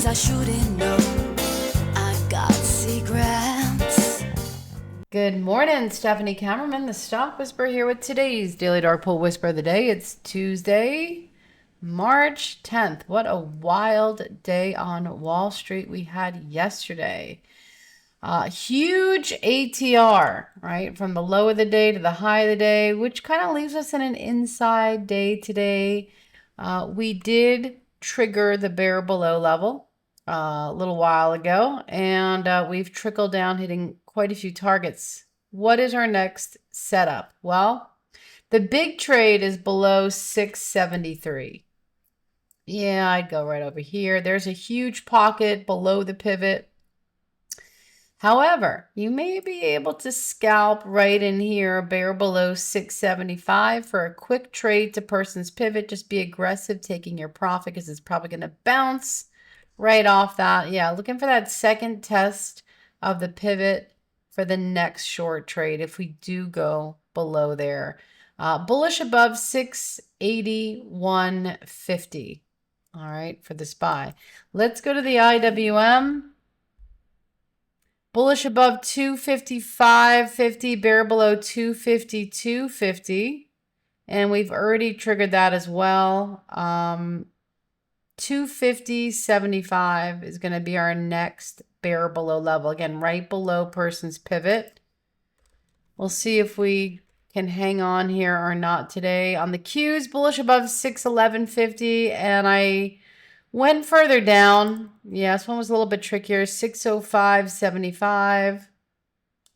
things I shouldn't know. I got secrets. Good morning, Stephanie Kammerman, the Stock Whisperer here with today's Daily Dark Pool Whisper of the Day. It's Tuesday, March 10th. What a wild day on Wall Street we had yesterday. Huge ATR, right? From the low of the day to the high of the day, which kind of leaves us in an inside day today. We did trigger the bear below level a little while ago, and we've trickled down, hitting quite a few targets. What is our next setup? Well, the big trade is below 673. Yeah, I'd go right over here. There's a huge pocket below the pivot. However, you may be able to scalp right in here, bear below 675 for a quick trade to person's pivot. Just be aggressive taking your profit because it's probably going to bounce right off that. Yeah, looking for that second test of the pivot for the next short trade if we do go below there. Bullish above 681.50. All right, for the SPY. Let's go to the IWM. Bullish above 255.50, bear below 252.50. And we've already triggered that as well. 250.75 is going to be our next bear below level. Again, right below person's pivot. We'll see if we can hang on here or not today. On the Qs, bullish above 611.50, and I went further down. Yeah, this one was a little bit trickier. 605.75.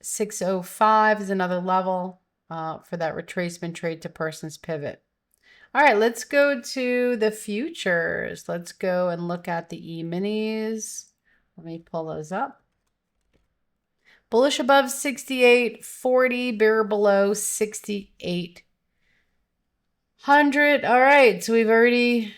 605 is another level for that retracement trade to person's pivot. All right, let's go to the futures. Let's go and look at the E-minis. Let me pull those up. Bullish above 68.40, bear below 68.00. All right, so we've already...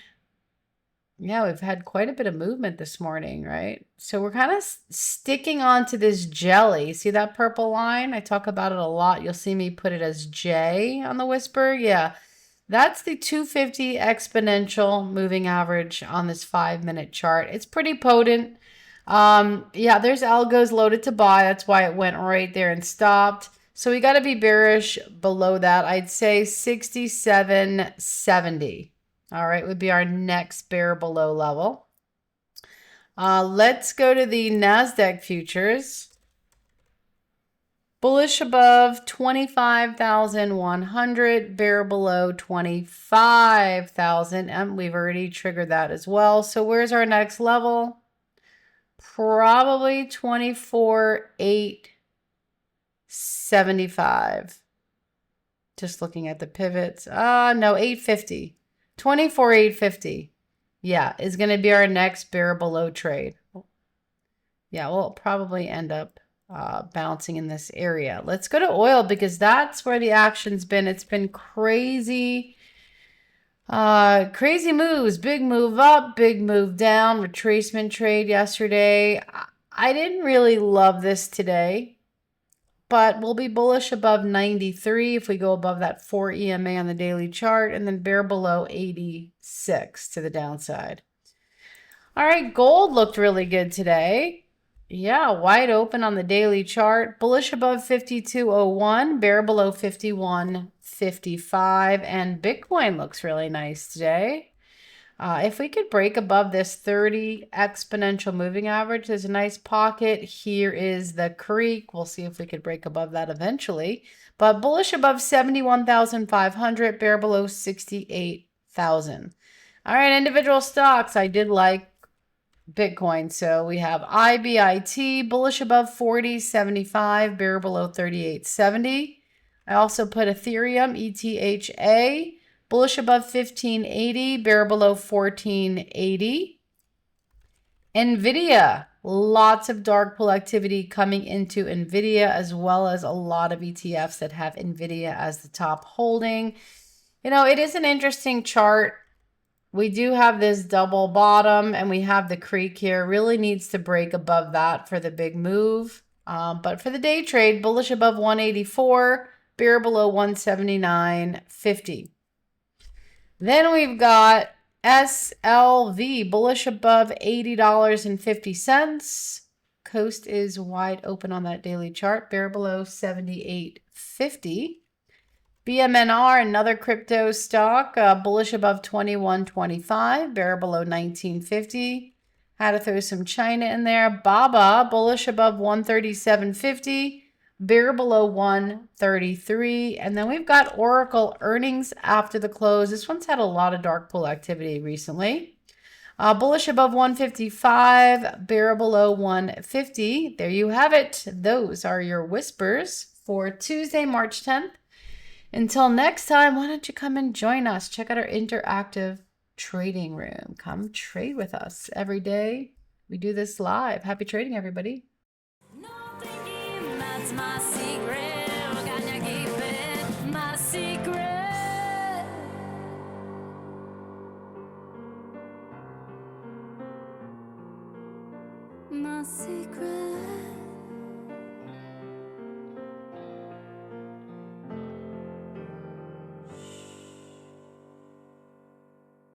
Yeah, we've had quite a bit of movement this morning, right? So we're kind of sticking on to this jelly. See that purple line? I talk about it a lot. You'll see me put it as J on the Whisper. Yeah, that's the 250 exponential moving average on this 5-minute chart. It's pretty potent. Yeah, there's algos loaded to buy. That's why it went right there and stopped. So we got to be bearish below that. I'd say 67.70. All right, would be our next bear below level. Let's go to the NASDAQ futures. Bullish above 25,100, bear below 25,000, and we've already triggered that as well. So where's our next level? Probably 24,875. Just looking at the pivots. No, 850. 24,850. Yeah, is going to be our next bear below trade. Yeah, we'll probably end up bouncing in this area. Let's go to oil because that's where the action's been. It's been crazy. Crazy moves. Big move up, big move down. Retracement trade yesterday. I didn't really love this today, but we'll be bullish above 93 if we go above that 4 EMA on the daily chart, and then bear below 86 to the downside. All right, gold looked really good today. Yeah, wide open on the daily chart. Bullish above 52.01, bear below 51.55, and Bitcoin looks really nice today. If we could break above this 30 exponential moving average, there's a nice pocket. Here is the creek. We'll see if we could break above that eventually. But bullish above 71,500, bear below 68,000. All right, individual stocks. I did like Bitcoin. So we have IBIT, bullish above 40.75, bear below 38.70. I also put Ethereum, ETHA. Bullish above 1580, bear below 1480. NVIDIA, lots of dark pool activity coming into NVIDIA, as well as a lot of ETFs that have NVIDIA as the top holding. You know, it is an interesting chart. We do have this double bottom, and we have the creek here. Really needs to break above that for the big move. But for the day trade, bullish above 184, bear below 179.50. Then we've got SLV bullish above $80.50. Coast is wide open on that daily chart. Bear below 78.50. BMNR, another crypto stock, bullish above 21.25. Bear below 19.50. Had to throw some China in there. BABA, bullish above 137.50. Bear below 133. And then we've got Oracle earnings after the close. This one's had a lot of dark pool activity recently. Bullish above 155, bear below 150. There you have it. Those are your whispers for Tuesday, March 10th. Until next time, why don't you come and join us? Check out our interactive trading room. Come trade with us every day. We do this live. Happy trading, everybody. No thinking, that's my secret. Gonna keep it my secret. My secret.